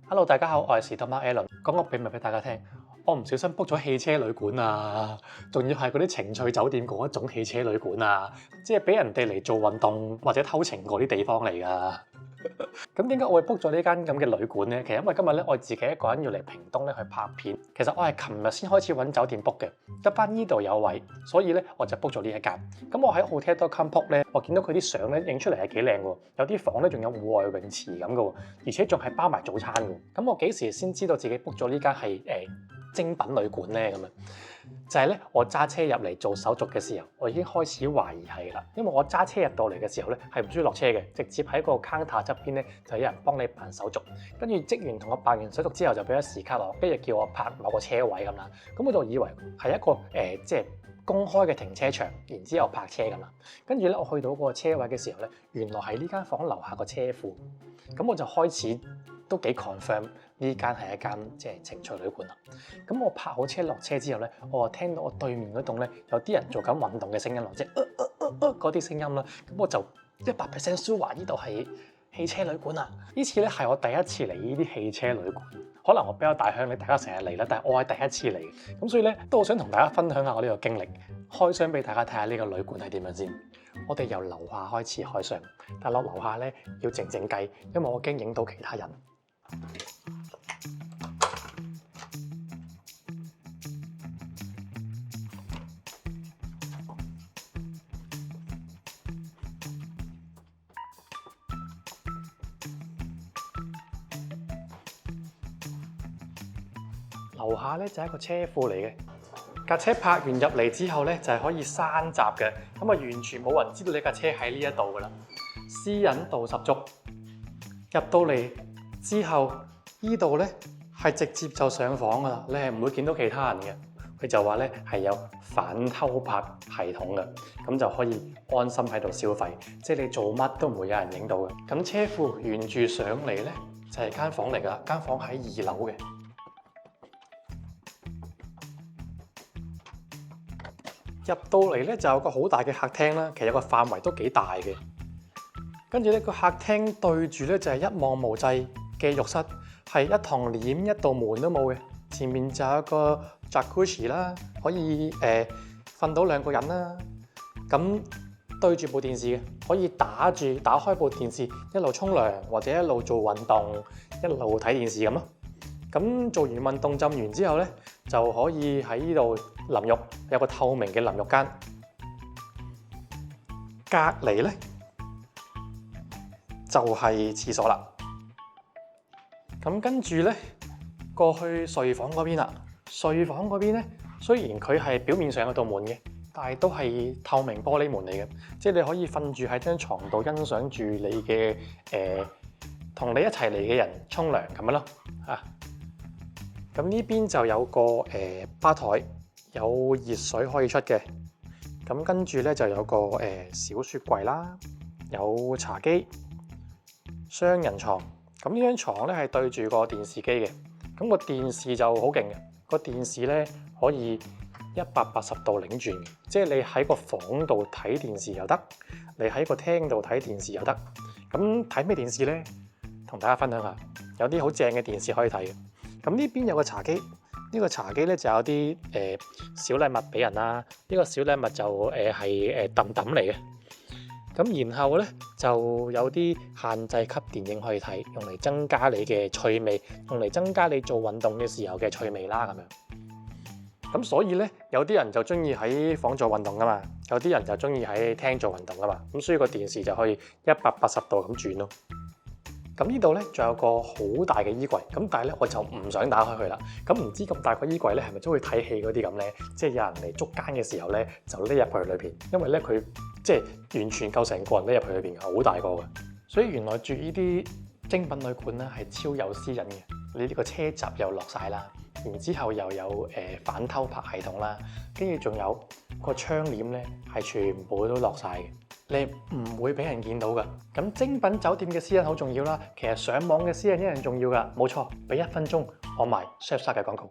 Hello，大家好，我係士多媽 Alan。講個秘密俾大家聽，我唔小心 book 咗汽車旅館啊，仲要係嗰啲情趣酒店嗰一種汽車旅館啊，即係俾人哋嚟做運動或者偷情嗰啲地方嚟㗎。咁點解我會 book 咗呢間咁嘅旅館呢？其實因為今日咧我自己一個人要嚟屏東咧去拍片，其實我係琴日先開始揾酒店 book 嘅，得翻呢度有位，所以咧我就 book 咗呢一間。咁我喺 Hotel.com book 咧，我見到佢啲相咧影出嚟係幾靚喎，有啲房咧仲有戶外泳池咁嘅喎，而且仲係包埋早餐嘅。咁我幾時先知道自己 book 咗呢間係精品旅館咧？咁樣就係咧，我揸車入嚟做手續嘅時候，我已經開始懷疑係啦，因為我揸車入到嚟嘅時候咧係唔需要落車嘅，直接喺個 counter 側邊咧就有人幫你辦手續，跟住職員同我辦完手續之後就俾咗時卡我，跟住叫我泊某個車位咁啦，咁我就以為係一個即係公開嘅停車場，然之後泊車咁啦，跟住咧我去到嗰個車位嘅時候咧，原來係呢間房樓下個車庫，咁我就開始都幾 confirm。呢間係一間即係情趣旅館啦。咁我泊好車落車之後咧，我就聽到我對面嗰棟咧有啲人做緊運動嘅聲音咯，即係嗰啲聲音啦。咁我就100% sure 話呢度係汽車旅館啊！呢次咧係我第一次嚟呢啲汽車旅館，可能我比較大鄉里，大家成日嚟啦，但係我係第一次嚟嘅。咁所以咧都好想同大家分享下我呢個經歷，開箱俾大家睇下呢個旅館係點樣先。我哋由樓下開始開箱，但係落樓下咧要靜靜計，因為我驚影到其他人。樓下咧就係一個車庫嚟嘅，架車泊完入嚟之後咧就係可以閂閘嘅，咁啊完全冇人知道你架車喺呢一度噶啦，私隱度十足。入到嚟之後，呢度咧係直接就上房噶啦，你係唔會見到其他人嘅。佢就話咧係有反偷拍系統嘅，咁就可以安心喺度消費，即係你做乜都唔會有人影到嘅。咁車庫沿住上嚟咧就係間房嚟噶啦，間房喺2樓嘅。入到嚟咧就有個好大嘅客廳啦，其實個範圍都幾大嘅。跟住咧個客廳對住咧就係一望無際嘅浴室，係一堂簾一道門都冇嘅。前面就有一個 Jacuzzi 啦，可以瞓到2個人啦。咁對住部電視嘅，可以打開部電視，一路沖涼或者一路做運動，一路睇電視咁咯。咁做完運動浸完之後咧，就可以喺呢度淋浴，有個透明嘅淋浴間。隔離咧就係廁所啦。咁跟住咧過去睡房嗰邊啦。睡房嗰邊咧，雖然佢係表面上有道門嘅，但係都係透明玻璃門嚟嘅，即係你可以瞓住喺張床度欣賞住你嘅同你一齊嚟嘅人沖涼咁樣咯嚇。咁呢邊就有個吧台，有熱水可以出嘅。咁跟住咧就有個小雪櫃啦，有茶几、雙人床。咁呢張床咧係對住個電視機嘅。咁個電視就好勁嘅，個電視咧可以180度擰轉嘅，即係你喺個房度睇電視又得，你喺個廳度睇電視又得。咁睇咩電視咧？同大家分享下，有啲好正嘅電視可以睇嘅。咁呢邊有個茶几，呢個茶几咧就有啲小禮物俾人啦。呢個小禮物就係揼揼嚟嘅。咁然後咧就有啲限制級電影可以睇，用嚟增加你嘅趣味，用嚟增加你做運動嘅時候嘅趣味啦咁樣。咁所以咧有啲人就中意喺房做運動噶嘛，有啲人就中意喺廳做運動噶嘛。咁所以個電視就可以180度咁轉咯。咁呢度咧仲有個好大嘅衣櫃，咁但係咧我就唔想打開佢啦。咁唔知咁大個衣櫃咧係咪都會睇戲嗰啲咁咧？即係有人嚟捉奸嘅時候咧，就匿入去裏邊，因為咧佢即係完全夠成個人匿入去裏邊嘅，好大個嘅。所以原來住呢啲精品旅館咧係超有私隱嘅。你呢個車閘又落晒啦，然之後又有反偷拍系統啦，跟住仲有個窗簾咧係全部都落晒嘅。你唔會俾人見到㗎。咁精品酒店嘅私隱好重要啦，其實上網嘅私隱一樣重要㗎。冇錯，俾1分鐘我賣 Surfshark 嘅廣告。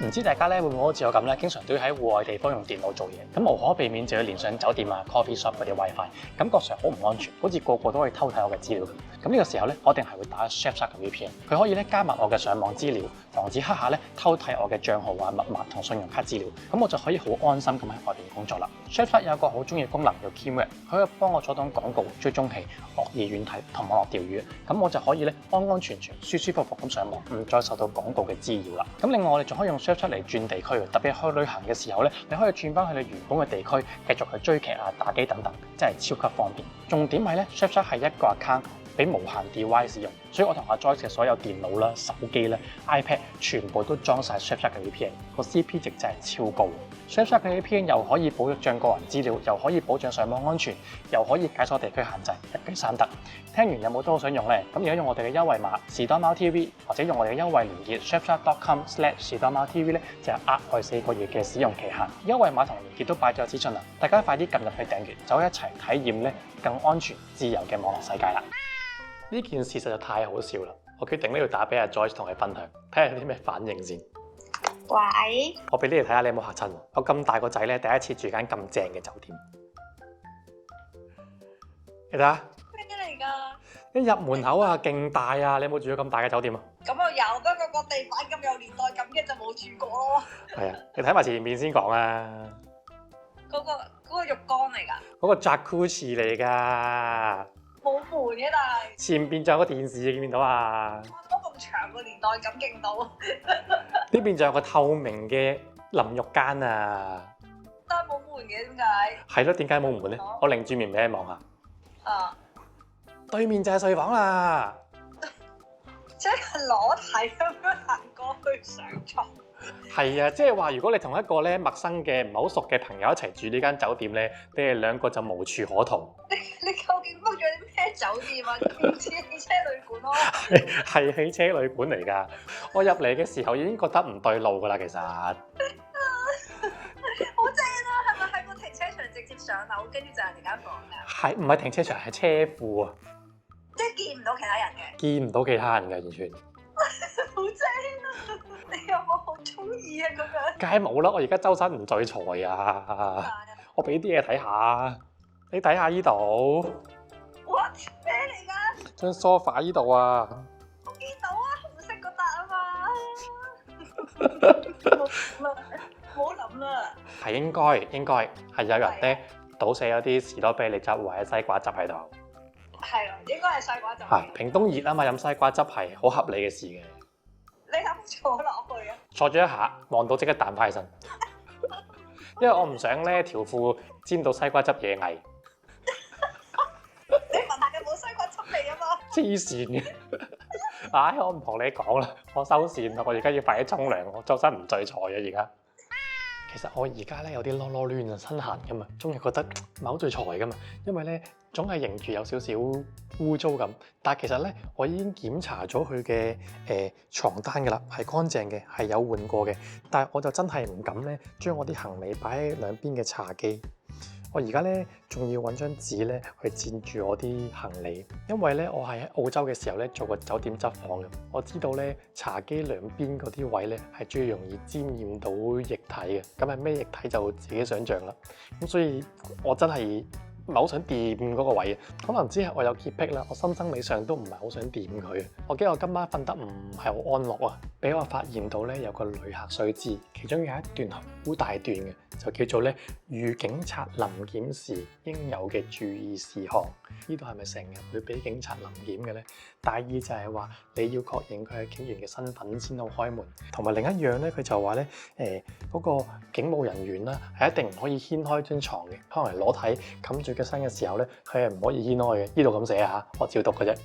唔知大家咧會唔會好似我咁咧，經常都要喺戶外地方用電腦做嘢，咁無可避免就要連上酒店啊、coffee shop 嗰啲 WiFi，感覺上好唔安全，好似個個都可以偷睇我嘅資料咁。咁呢個時候咧，我一定係會打 Surfshark 嘅 VPN，佢可以咧加密我嘅上網資料，防止黑客咧偷睇我嘅帳號啊、密碼同信用卡資料，咁我就可以好安心咁喺外邊工作啦。Surfshark 有個好中意嘅功能叫 Keyword，佢可以幫我阻擋廣告、追蹤器、惡意軟體同網絡釣魚，咁我就可以咧安安全全、舒舒服服咁上網，唔再受到廣告嘅滋擾啦。咁另外我哋仲可以用 Surfshark 嚟轉地區，特別去旅行嘅時候咧，你可以轉翻去你原本嘅地區，繼續去追劇啊、打機等等，真係超級方便。重點係咧 Surfshark 係一個 account。俾無限 device 使用，所以我同阿 Joyce 嘅所有電腦啦、手機啦、iPad 全部都裝晒 Surfshark 嘅 VPN， 個 CP 值真係超高。Surfshark 嘅 VPN 又可以保障個人資料，又可以保障上網安全，又可以解鎖地區限制，一舉三得。聽完有冇都好想用呢？咁而家用我哋嘅優惠碼士多貓 TV， 或者用我哋嘅優惠連結 surfshark.com/士多貓 TV 咧，就係額外4個月嘅使用期限。優惠碼同連結都擺咗資訊啦，大家快啲撳入去訂閱，就一齊體驗咧更安全、自由嘅網絡世界啦！呢件事實在太好笑啦！我決定呢要打俾阿 Joyce 同佢分享，睇下有啲咩反應先。喂，我俾你哋睇下，你有冇嚇親？我咁大個仔咧，第一次住間咁正嘅酒店。你睇下咩嚟㗎？一入門口啊，勁大啊！你有冇住過咁大嘅酒店啊？咁我有，不過個地板咁有年代感嘅就冇住過咯。係啊，你睇埋前面先講啊。嗰個浴缸嚟㗎？嗰個 Jacuzzi 嚟㗎。冇門嘅，但係前邊仲有個電視，見唔見到啊？都咁長個年代感勁到。呢邊仲有個透明嘅淋浴間啊！但係冇門嘅，點解？係咯，點解冇門咧？我擰住面俾你望下。啊！對面就係睡房啦。即係裸體咁樣行過去上床。係啊，即係話如果你同一個咧陌生嘅唔係好熟嘅朋友一齊住呢間酒店咧，你哋兩個就無處可逃。你究竟 book 咗啲咩酒店啊？唔似汽車旅館咯。係汽車旅館嚟㗎。我入嚟嘅時候已經覺得唔對路㗎啦，其實。好正啊！係咪喺個停車場直接上樓，跟住就係人哋間房㗎？係唔係停車場係車庫啊？即係見唔到其他人嘅。見唔到其他人㗎，完全。好正啊！你有冇好中意啊？咁樣。梗係冇啦！我而家周身唔聚財啊！我俾啲嘢睇下，你睇下呢度。What 咩嚟㗎？張 sofa 呢度啊！我見到啊，紅色嗰笪啊嘛。唔好諗啦。係應該係有人咧倒瀉咗啲士多啤梨汁或者西瓜汁喺度。係咯，應該係西瓜汁。係屏東熱啊嘛，飲西瓜汁係好合理嘅事嘅。你有冇坐落去啊？坐咗一下，望到即刻彈翻起身，因為我唔想咧條褲沾到西瓜汁嘢藝。你聞下有冇西瓜汁味啊嘛？黐線嘅，唉，我唔同你講啦，我收線啦，我而家要快啲沖涼，我周身唔聚財啊而家。其實我而家咧有啲囉囉攣啊，身痕噶嘛，總係覺得唔係好聚財噶嘛，因為咧總係認住有少少污糟咁。但係其實咧，我已經檢查咗佢嘅牀單噶啦，係乾淨嘅，係有換過嘅。但係我就真係唔敢咧，將我啲行李擺喺兩邊嘅茶几。我而家咧仲要揾張紙咧去墊住我啲行李，因為咧我係喺澳洲嘅時候咧做過酒店執房嘅，我知道咧茶几兩邊嗰啲位咧係最容易沾染到液體嘅，咁係咩液體就自己想像啦。咁所以我真係唔係好想掂嗰個位，可能只係我有潔癖啦，我心生理上都唔係好想掂佢。我驚我今晚瞓得唔係好安樂啊！俾我發現到咧有個旅客須知，其中有一段好大段嘅，就叫做咧遇警察臨檢時應有嘅注意事項。呢度係咪成日會俾警察臨檢嘅咧？大意就係話你要確認佢係警員嘅身份先好開門，同埋另一樣咧，佢就話咧嗰個警務人員啦係一定唔可以掀開張床嘅，可能裸體冚住嘅身嘅時候咧，佢係唔可以掀開嘅。呢度咁寫嚇，我照讀嘅啫。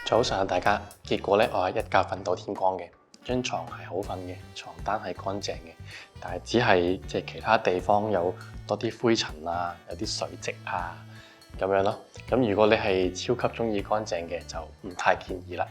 早上啊，大家，結果咧我係一覺瞓到天光嘅。張床係好瞓嘅，床單係乾淨嘅，但係只係即係其他地方有多啲灰塵啊，有啲水漬啊咁樣咯。咁如果你係超級中意乾淨嘅，就唔太建議啦。